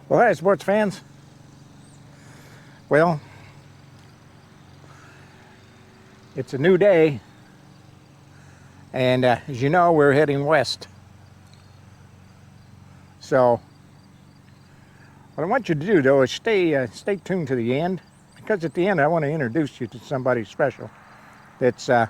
Well, hi, sports fans. Well, it's a new day, and as you know, we're heading west. So, what I want you to do, though, is stay tuned to the end, because at the end, I want to introduce you to somebody special that's going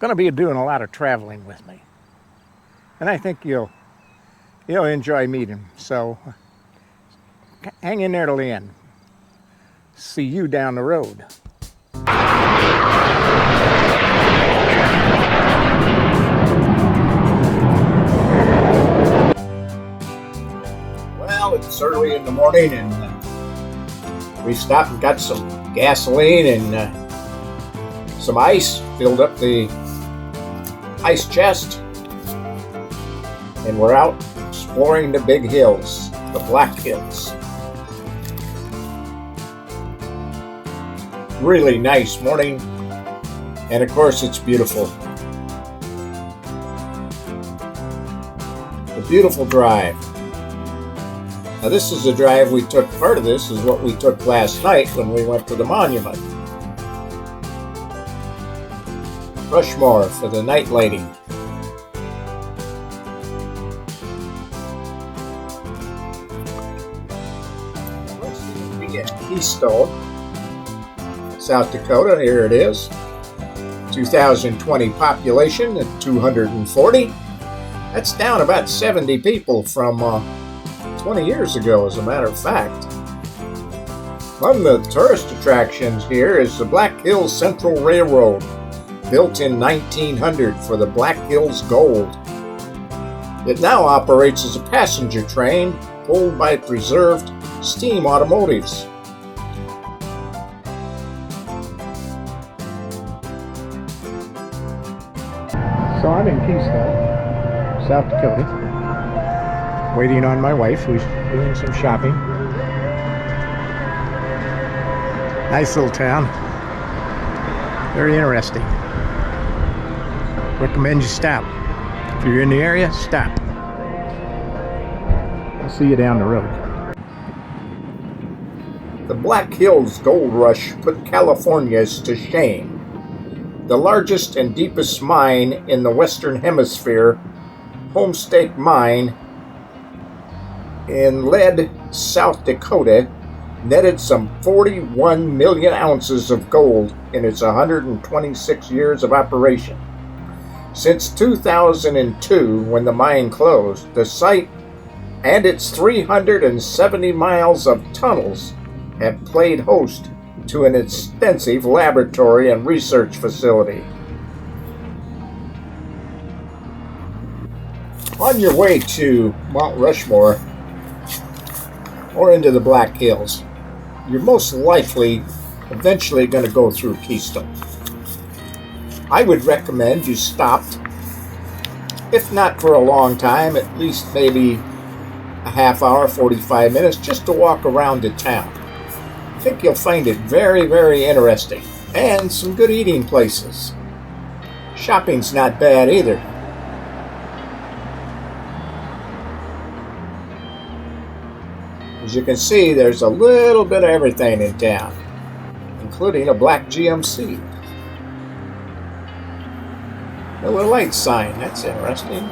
to be doing a lot of traveling with me, and I think you'll enjoy meeting him. So, hang in there till the end. See you down the road. Well, it's early in the morning, and we stopped and got some gasoline and some ice, filled up the ice chest, and we're out exploring the big hills, the Black Hills. Really nice morning, and of course it's beautiful. A beautiful drive. Now this is a drive we took, part of this is what we took last night when we went to the monument. Rushmore for the night lighting. We get Keystone, South Dakota. Here it is. 2020 population at 240. That's down about 70 people from 20 years ago, as a matter of fact. Among the tourist attractions here is the Black Hills Central Railroad, built in 1900 for the Black Hills Gold. It now operates as a passenger train pulled by preserved steam locomotives. So I'm in Keystone, South Dakota, waiting on my wife, who's doing some shopping. Nice little town. Very interesting. Recommend you stop. If you're in the area, stop. I'll see you down the road. The Black Hills Gold Rush put Californians to shame. The largest and deepest mine in the Western Hemisphere, Homestake Mine in Lead, South Dakota, netted some 41 million ounces of gold in its 126 years of operation. Since 2002, when the mine closed, the site and its 370 miles of tunnels have played host to an extensive laboratory and research facility. On your way to Mount Rushmore or into the Black Hills, you're most likely eventually going to go through Keystone. I would recommend you stopped, if not for a long time, at least maybe a half hour, 45 minutes, just to walk around the town. I think you'll find it very, very interesting, and some good eating places. Shopping's not bad either. As you can see, there's a little bit of everything in town, including a black GMC. A little light sign, that's interesting.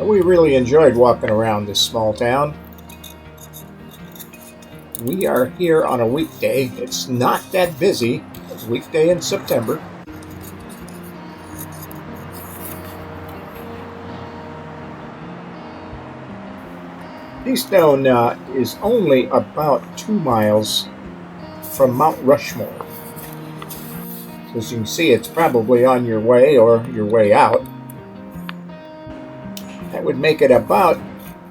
We really enjoyed walking around this small town. We are here on a weekday. It's not that busy. It's a weekday in September. Keystone is only about 2 miles from Mount Rushmore. So as you can see, it's probably on your way or your way out. That would make it about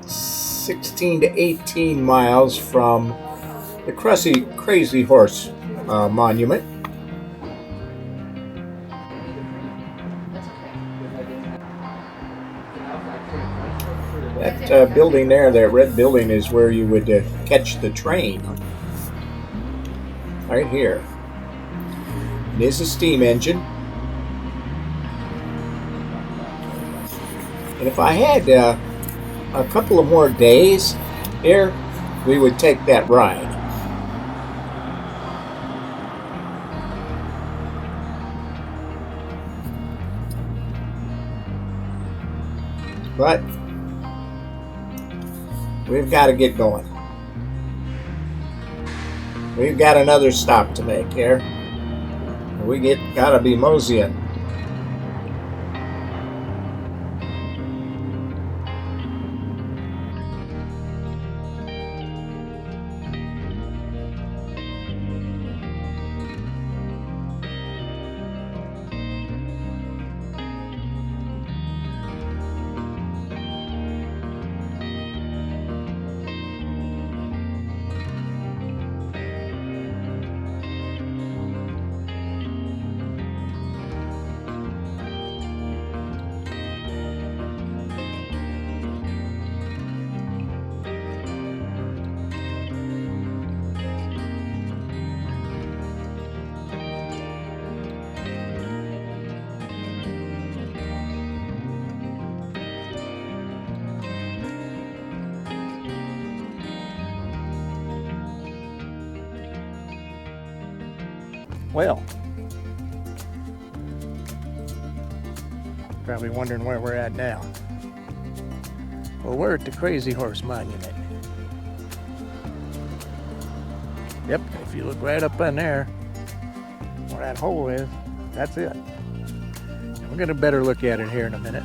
16 to 18 miles from the Crazy Horse Monument. That building there, that red building, is where you would catch the train. Right here. It is a steam engine. And if I had a couple of more days here, we would take that ride. But we've got to get going. We've got another stop to make here. Gotta be moseying. Well, probably wondering where we're at now. Well, we're at the Crazy Horse Monument. Yep, if you look right up in there, where that hole is, that's it. And we'll get a better look at it here in a minute.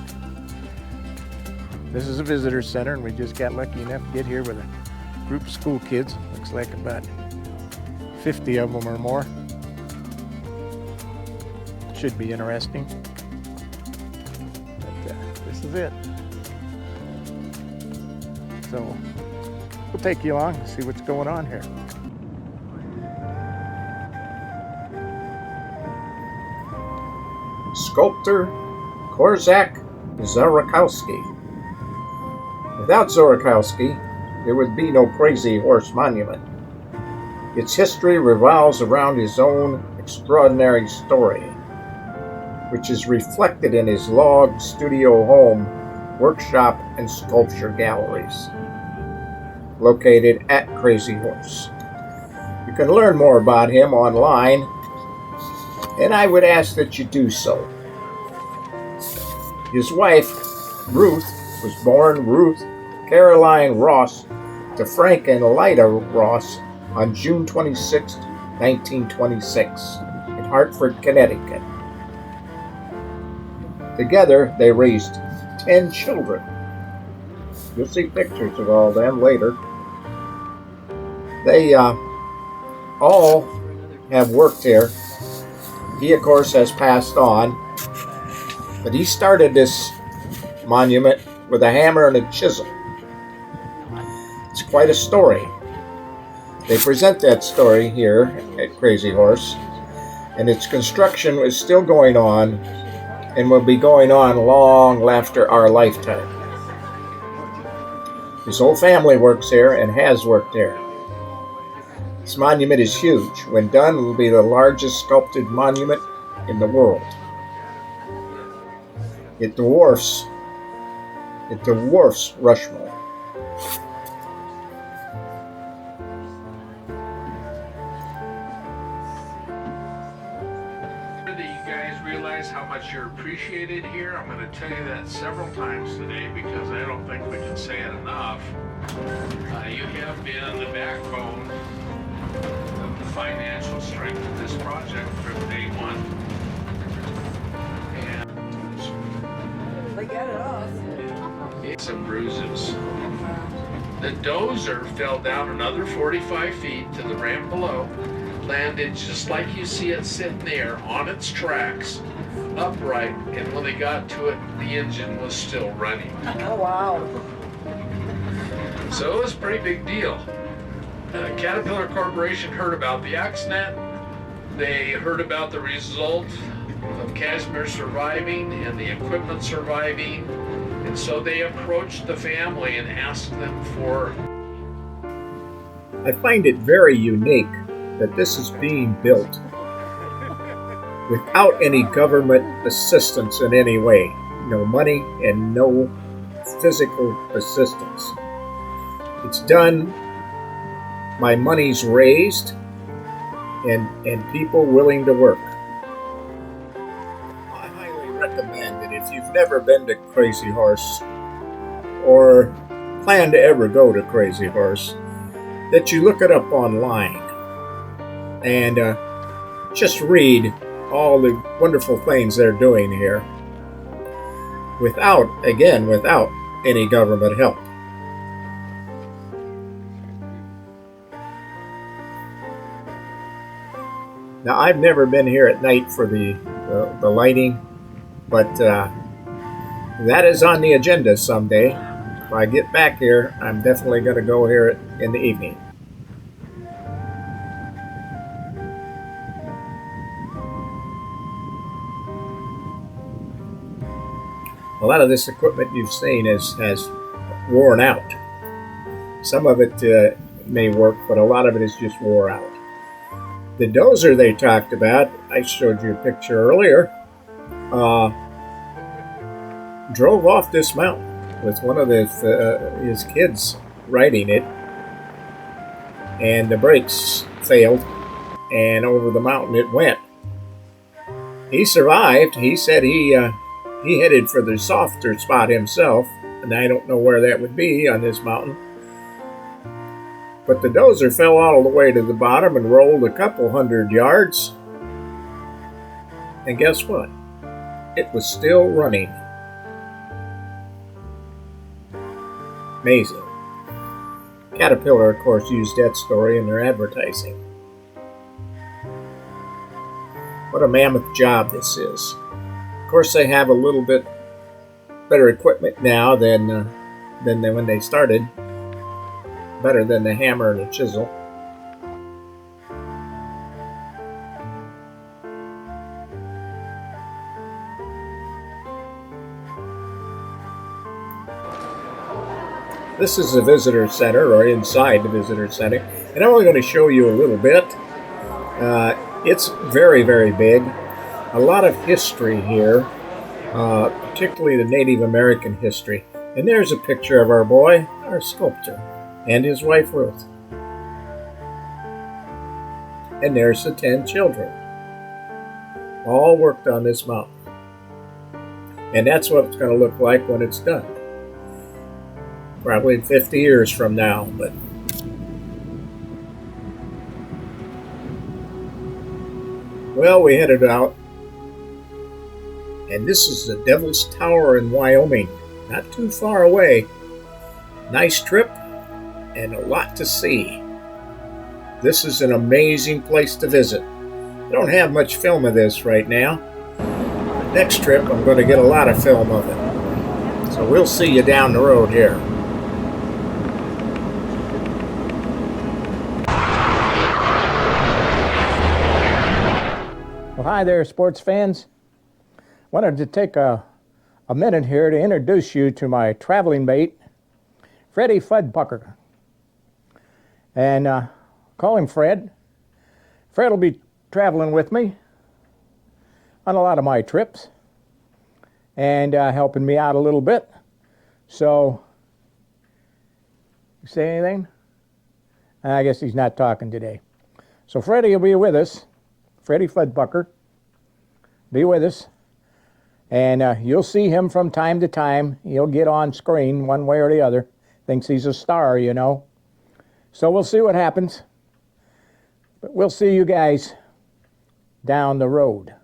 This is a visitor center, and we just got lucky enough to get here with a group of school kids. Looks like about 50 of them or more. Should be interesting. But this is it. So we'll take you along and see what's going on here. Sculptor Korczak Zorakowski. Without Zorakowski, there would be no Crazy Horse Monument. Its history revolves around his own extraordinary story, which is reflected in his log studio home, workshop, and sculpture galleries, located at Crazy Horse. You can learn more about him online, and I would ask that you do so. His wife, Ruth, was born Ruth Caroline Ross to Frank and Lyda Ross on June 26, 1926, in Hartford, Connecticut. Together, they raised 10 children. You'll see pictures of all them later. They all have worked here. He, of course, has passed on, but he started this monument with a hammer and a chisel. It's quite a story. They present that story here at Crazy Horse, and its construction is still going on and will be going on long after our lifetime. His whole family works here and has worked here. This monument is huge. When done, it will be the largest sculpted monument in the world. It dwarfs Rushmore. How much you're appreciated here. I'm going to tell you that several times today because I don't think we can say it enough. You have been the backbone of the financial strength of this project from day one. And they get it us. Some bruises. The dozer fell down another 45 feet to the ramp below, landed just like you see it sitting there on its tracks, upright, and when they got to it, the engine was still running. Oh, wow. So it was a pretty big deal. Caterpillar Corporation heard about the accident. They heard about the result of Casimir surviving and the equipment surviving. And so they approached the family and asked them for. I find it very unique that this is being built without any government assistance in any way. No money and no physical assistance. It's done by monies raised and people willing to work. I highly recommend that if you've never been to Crazy Horse or plan to ever go to Crazy Horse, that you look it up online and just read all the wonderful things they're doing here without any government help. Now, I've never been here at night for the lighting, but that is on the agenda someday. If I get back here, I'm definitely going to go here in the evening. A lot of this equipment you've seen has worn out. Some of it may work, but a lot of it is just wore out. The dozer they talked about, I showed you a picture earlier, drove off this mountain with one of his kids riding it, and the brakes failed, and over the mountain it went. He survived. He said he headed for the softer spot himself, and I don't know where that would be on this mountain. But the dozer fell all the way to the bottom and rolled a couple 100 yards. And guess what? It was still running. Amazing. Caterpillar, of course, used that story in their advertising. What a mammoth job this is. Of course, they have a little bit better equipment now than when they started. Better than the hammer and the chisel. This is the visitor center, or inside the visitor center, and I'm only going to show you a little bit. It's very, very big. A lot of history here, particularly the Native American history. And there's a picture of our boy, our sculptor, and his wife Ruth. And there's the 10 children. All worked on this mountain. And that's what it's going to look like when it's done. Probably 50 years from now, but well, we headed out. And this is the Devil's Tower in Wyoming. Not too far away. Nice trip. And a lot to see. This is an amazing place to visit. I don't have much film of this right now. Next trip, I'm going to get a lot of film of it. So we'll see you down the road here. Well, hi there, sports fans. Wanted to take a minute here to introduce you to my traveling mate, Freddie Fudbucker. And call him Fred. Fred will be traveling with me on a lot of my trips and helping me out a little bit. So, you say anything? I guess he's not talking today. So Freddie will be with us. Freddie Fudbucker be with us. And you'll see him from time to time. He'll get on screen one way or the other. Thinks he's a star, you know. So we'll see what happens. But we'll see you guys down the road.